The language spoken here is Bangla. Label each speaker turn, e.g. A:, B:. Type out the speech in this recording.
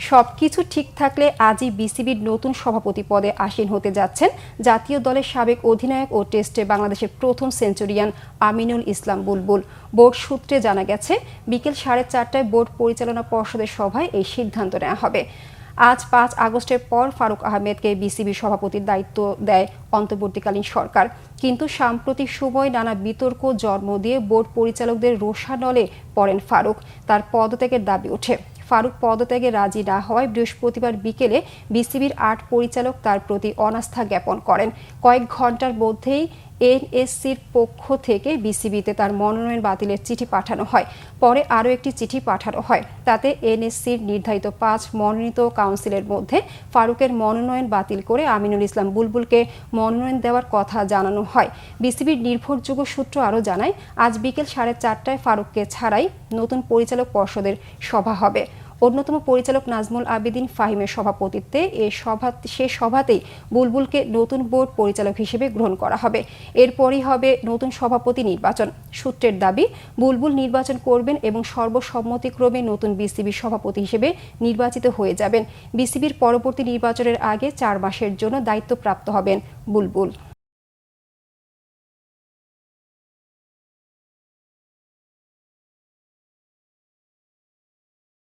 A: সবকিছু ঠিক থাকলে আজই বিসিবির নতুন সভাপতি পদে আসীন হতে যাচ্ছেন জাতীয় দলের সাবেক অধিনায়ক ও টেস্টে বাংলাদেশের প্রথম সেঞ্চুরিয়ান আমিনুল ইসলাম বুলবুল। বোর্ড সূত্রে জানা গেছে, বিকেল 4:30টায় বোর্ড পরিচালনা পর্ষদের সভায় এই সিদ্ধান্ত নেওয়া হবে। আজ 5 আগস্টের পর ফারুক আহমেদকে বিসিবি সভাপতির দায়িত্ব দেয় অন্তর্বর্তীকালীন সরকার। কিন্তু সাম্প্রতিক সময় নানা বিতর্ক জন্ম দিয়ে বোর্ড পরিচালকদের রোষানলে পড়েন ফারুক। তার পদত্যাগের দাবি ওঠে। ফারুক পদত্যাগে রাজি না হওয়ায় বৃহস্পতিবার বিকেলে বিসিবির 8 পরিচালক তার প্রতি অনাস্থা জ্ঞাপন করেন। কয়েক ঘন্টার মধ্যেই এনএসসির পক্ষ থেকে বিসিবিতে তার মনোনয়ন বাতিলের চিঠি পাঠানো হয়। পরে আরও একটি চিঠি পাঠানো হয়। তাতে এনএসসির নির্ধারিত 5 মনোনীত কাউন্সিলের মধ্যে ফারুকের মনোনয়ন বাতিল করে আমিনুল ইসলাম বুলবুলকে মনোনয়ন দেওয়ার কথা জানানো হয়। বিসিবির নির্ভরযোগ্য সূত্র আরও জানায়, আজ বিকেল 4:30টায় ফারুককে ছাড়াই নতুন পরিচালক পর্ষদের সভা হবে। অন্যতম পরিচালক নাজমুল আবেদিন ফাহিমের সভাপতিত্বে সে সভাতেই বুলবুলকে নতুন বোর্ড পরিচালক হিসেবে গ্রহণ করা হবে। এরপরই হবে নতুন সভাপতি নির্বাচন। সূত্রের দাবি, বুলবুল নির্বাচন করবেন এবং সর্বসম্মতিক্রমে নতুন বিসিবির সভাপতি হিসেবে নির্বাচিত হয়ে যাবেন। বিসিবির পরবর্তী নির্বাচনের আগে 4 মাসের জন্য দায়িত্বপ্রাপ্ত হবেন বুলবুল।